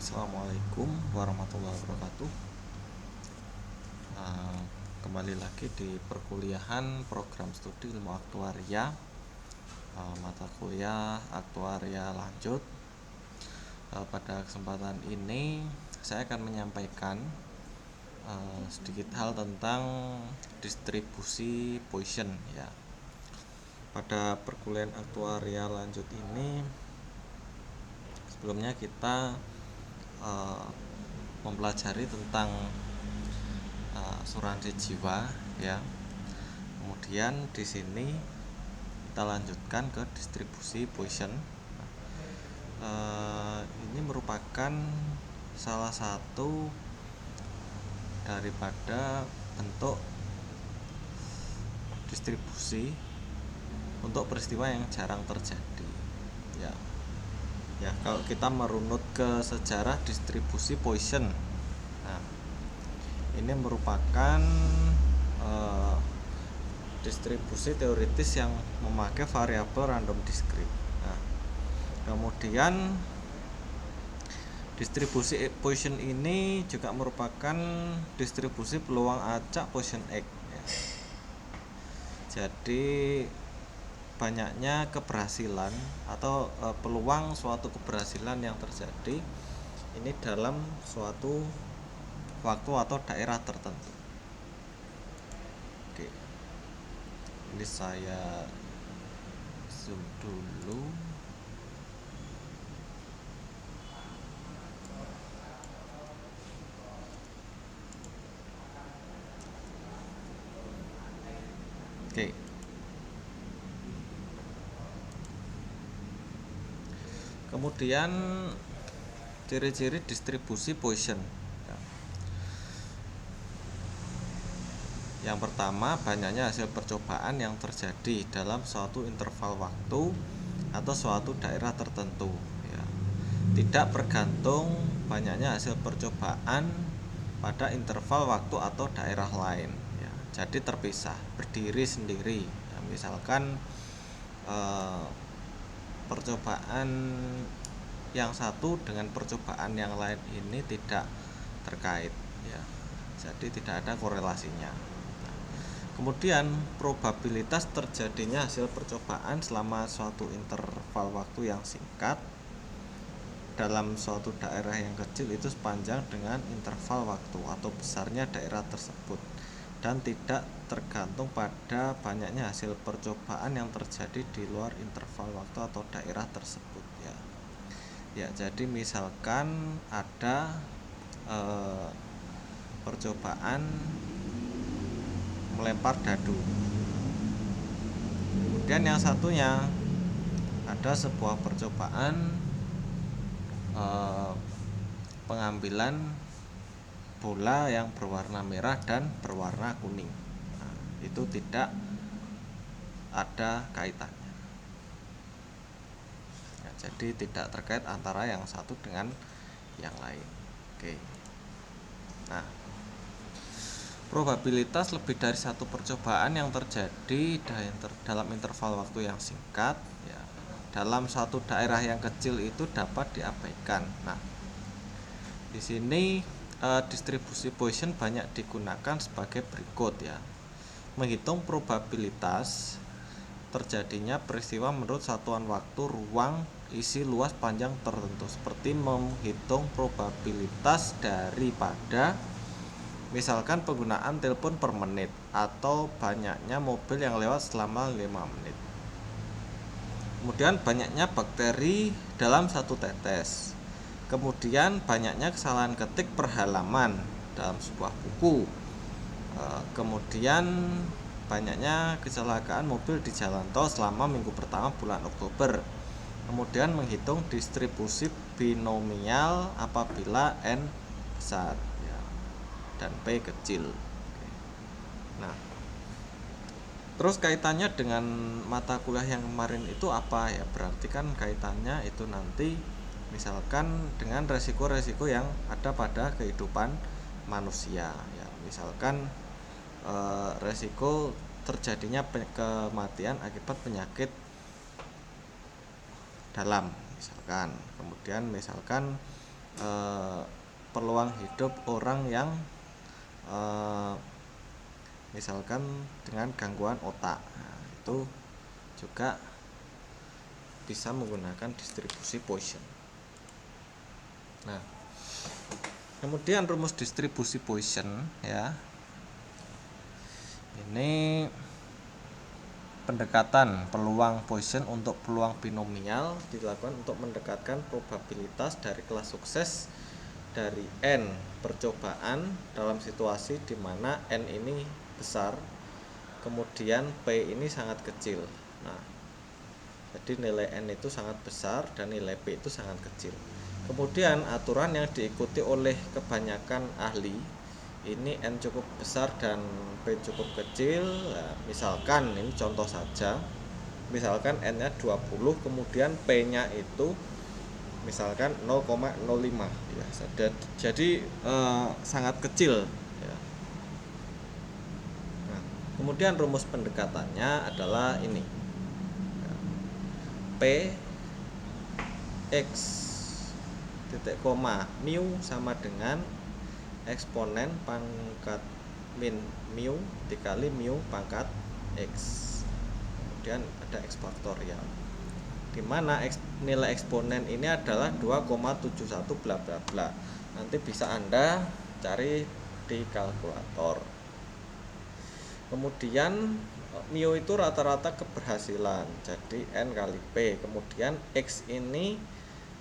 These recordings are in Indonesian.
Assalamualaikum warahmatullahi wabarakatuh. Kembali lagi di perkuliahan program studi ilmu aktuaria, mata kuliah aktuaria lanjut. Pada kesempatan ini saya akan menyampaikan sedikit hal tentang distribusi Poisson ya. Pada perkuliahan aktuaria lanjut ini sebelumnya kita mempelajari tentang asuransi jiwa ya. Kemudian di sini kita lanjutkan ke distribusi Poisson. Ini merupakan salah satu daripada bentuk distribusi untuk peristiwa yang jarang terjadi ya. Ya, kalau kita merunut ke sejarah distribusi Poisson, nah, ini merupakan distribusi teoritis yang memakai variabel random discrete. Nah, kemudian distribusi Poisson ini juga merupakan distribusi peluang acak Poisson X ya. Jadi banyaknya keberhasilan atau peluang suatu keberhasilan yang terjadi ini dalam suatu waktu atau daerah tertentu. Oke, ini saya zoom dulu. Oke. Kemudian ciri-ciri distribusi Poisson. Yang pertama, banyaknya hasil percobaan yang terjadi dalam suatu interval waktu atau suatu daerah tertentu ya. Tidak bergantung banyaknya hasil percobaan pada interval waktu atau daerah lain ya. Jadi terpisah, berdiri sendiri ya. Misalkan percobaan yang satu dengan percobaan yang lain ini tidak terkait ya. Jadi tidak ada korelasinya. Kemudian probabilitas terjadinya hasil percobaan selama suatu interval waktu yang singkat dalam suatu daerah yang kecil itu sepanjang dengan interval waktu atau besarnya daerah tersebut dan tidak tergantung pada banyaknya hasil percobaan yang terjadi di luar interval waktu atau daerah tersebut ya. Ya, jadi misalkan ada percobaan melempar dadu. Kemudian yang satunya ada sebuah percobaan pengambilan bola yang berwarna merah dan berwarna kuning. Nah, itu tidak ada kaitannya. Ya, jadi tidak terkait antara yang satu dengan yang lain. Oke. Nah, probabilitas lebih dari satu percobaan yang terjadi dalam interval waktu yang singkat ya, dalam satu daerah yang kecil itu dapat diabaikan. Nah, di sini distribusi Poisson banyak digunakan sebagai berikut ya. Menghitung probabilitas terjadinya peristiwa menurut satuan waktu, ruang, isi, luas, panjang tertentu, seperti menghitung probabilitas daripada misalkan penggunaan telepon per menit atau banyaknya mobil yang lewat selama 5 menit. Kemudian banyaknya bakteri dalam satu tetes. Kemudian banyaknya kesalahan ketik per halaman dalam sebuah buku. Kemudian banyaknya kecelakaan mobil di jalan tol selama minggu pertama bulan Oktober. Kemudian menghitung distribusi binomial apabila n besar dan P kecil. Nah, terus kaitannya dengan mata kuliah yang kemarin itu apa ya? Berarti kan kaitannya itu nanti misalkan dengan resiko-resiko yang ada pada kehidupan manusia ya. Misalkan resiko terjadinya kematian akibat penyakit dalam misalkan. Kemudian misalkan peluang hidup orang yang misalkan dengan gangguan otak. Nah, itu juga bisa menggunakan distribusi Poisson. Nah, kemudian rumus distribusi Poisson ya. Ini pendekatan peluang Poisson untuk peluang binomial dilakukan untuk mendekatkan probabilitas dari kelas sukses dari n percobaan dalam situasi di mana n ini besar, kemudian p ini sangat kecil. Nah, jadi nilai n itu sangat besar dan nilai p itu sangat kecil. Kemudian aturan yang diikuti oleh kebanyakan ahli, ini n cukup besar dan p cukup kecil. Nah, misalkan ini contoh saja, misalkan n nya 20, kemudian p nya itu misalkan 0,05 ya. Jadi sangat kecil ya. Nah, kemudian rumus pendekatannya adalah ini, P X titik koma mu sama dengan eksponen pangkat min mu dikali mu pangkat X, kemudian ada X faktorial, di mana nilai eksponen ini adalah 2,71 bla bla bla. Nanti bisa Anda cari di kalkulator. Kemudian mu itu rata-rata keberhasilan, jadi n kali p. Kemudian x ini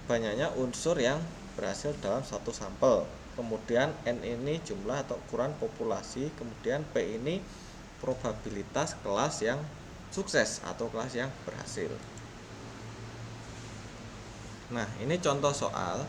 banyaknya unsur yang berhasil dalam satu sampel. Kemudian n ini jumlah atau ukuran populasi. Kemudian p ini probabilitas kelas yang sukses atau kelas yang berhasil. Nah, ini contoh soal.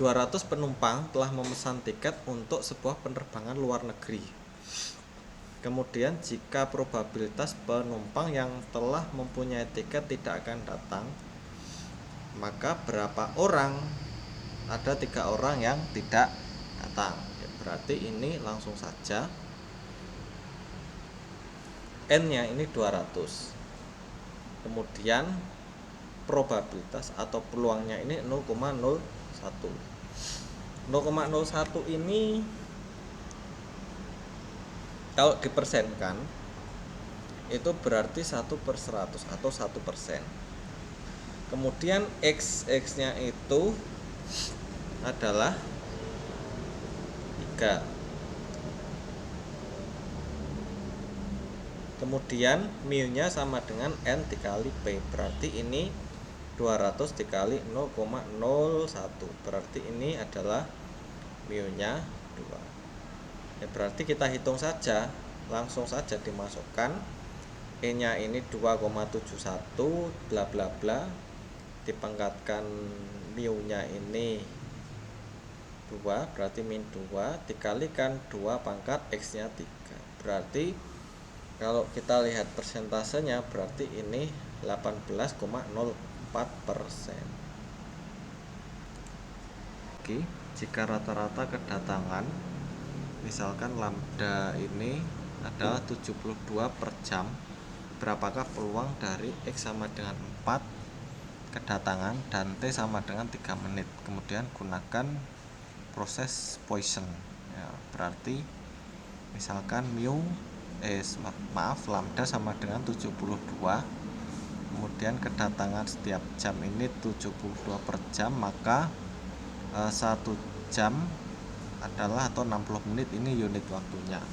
200 penumpang telah memesan tiket untuk sebuah penerbangan luar negeri. Kemudian jika probabilitas penumpang yang telah mempunyai tiket tidak akan datang, maka berapa orang? Ada 3 orang yang tidak datang ya, berarti ini langsung saja n nya ini 200, kemudian probabilitas atau peluangnya ini 0,01. 0,01 ini kalau dipersenkan itu berarti 1/100 atau 1%. Kemudian x nya itu adalah 3. Kemudian mu nya sama dengan n dikali p, berarti ini 200 dikali 0,01, berarti ini adalah mu nya 2. Ya, berarti kita hitung saja, langsung saja dimasukkan E nya ini 2,71 bla bla bla, dipangkatkan mu nya ini 2, berarti min 2, dikalikan 2 pangkat X nya 3. Berarti kalau kita lihat persentasenya, berarti ini 18,04%. Oke, jika rata-rata kedatangan misalkan lambda ini adalah 72 per jam, berapakah peluang dari X sama dengan 4 kedatangan dan T sama dengan 3 menit. Kemudian gunakan proses Poisson ya, berarti misalkan lambda sama dengan 72, kemudian kedatangan setiap jam ini 72 per jam, maka 1 jam adalah atau 60 menit ini unit waktunya.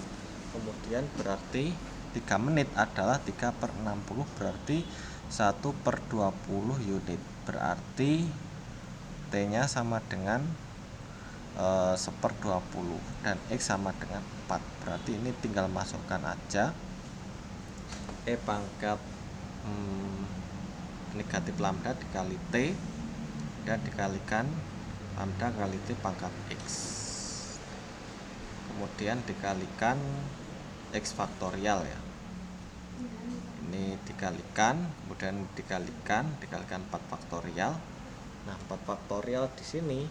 Kemudian berarti 3 menit adalah 3/60, berarti 1/20 unit. Berarti T nya sama dengan 1/20 dan X sama dengan 4. Berarti ini tinggal masukkan aja E pangkat negatif lambda dikali T dan dikalikan lambda kali T pangkat X, kemudian dikalikan X faktorial ya, ini dikalikan, kemudian dikalikan 4 faktorial. Nah, 4 faktorial di sini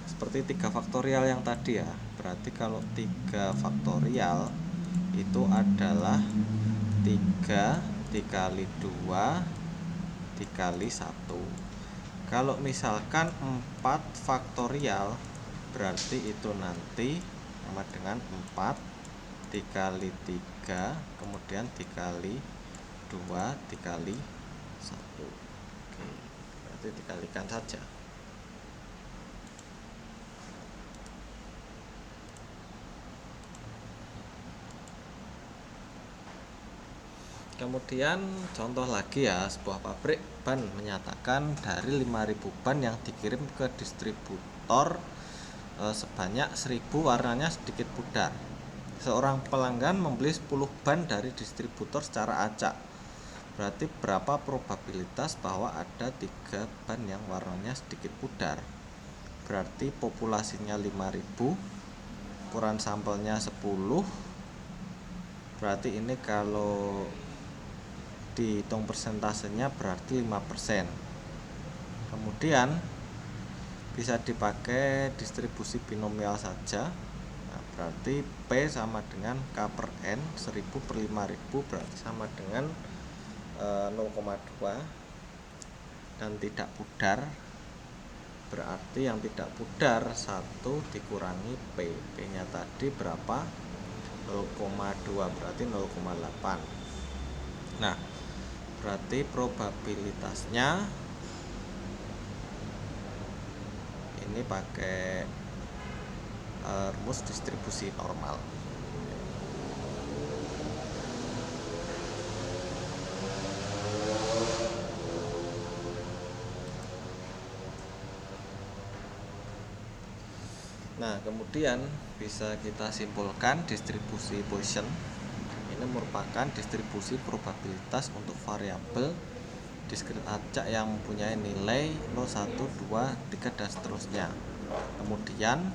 seperti 3 faktorial yang tadi ya, berarti kalau 3 faktorial itu adalah 3 dikali 2 dikali 1. Kalau misalkan 4 faktorial berarti itu nanti sama dengan 4 dikali 3 kemudian dikali 2 dikali 1. Oke, berarti dikalikan saja. Kemudian contoh lagi ya, sebuah pabrik ban menyatakan dari 5.000 ban yang dikirim ke distributor sebanyak 1.000 warnanya sedikit pudar. Seorang pelanggan membeli 10 ban dari distributor secara acak. Berarti berapa probabilitas bahwa ada 3 ban yang warnanya sedikit pudar? Berarti populasinya 5.000, ukuran sampelnya 10. Berarti ini kalau dihitung persentasenya berarti 5%. Kemudian bisa dipakai distribusi binomial saja. Nah, berarti P sama dengan K per N, 1000 per 5000 berarti sama dengan 0,2. Dan tidak pudar berarti yang tidak pudar 1 dikurangi P. P nya tadi berapa? 0,2 berarti 0,8. Nah, berarti probabilitasnya ini pakai rumus distribusi normal. Nah, kemudian bisa kita simpulkan distribusi Poisson ini merupakan distribusi probabilitas untuk variabel diskrit acak yang mempunyai nilai 0, 1, 2, 3 dan seterusnya. Kemudian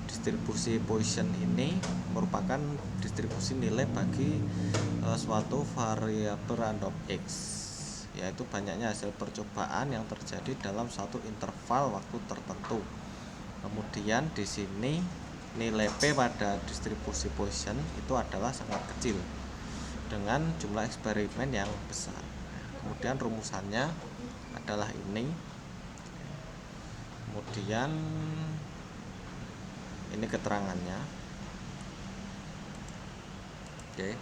distribusi Poisson ini merupakan distribusi nilai bagi suatu variabel random X, yaitu banyaknya hasil percobaan yang terjadi dalam satu interval waktu tertentu. Kemudian di sini nilai P pada distribusi Poisson itu adalah sangat kecil dengan jumlah eksperimen yang besar. Kemudian rumusannya adalah ini. Kemudian ini keterangannya. Oke,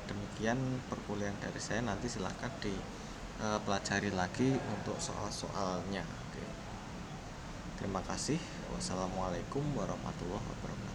demikian perkuliahan dari saya. Nanti silahkan dipelajari lagi untuk soal-soalnya. Oke. Terima kasih. Wassalamualaikum warahmatullahi wabarakatuh.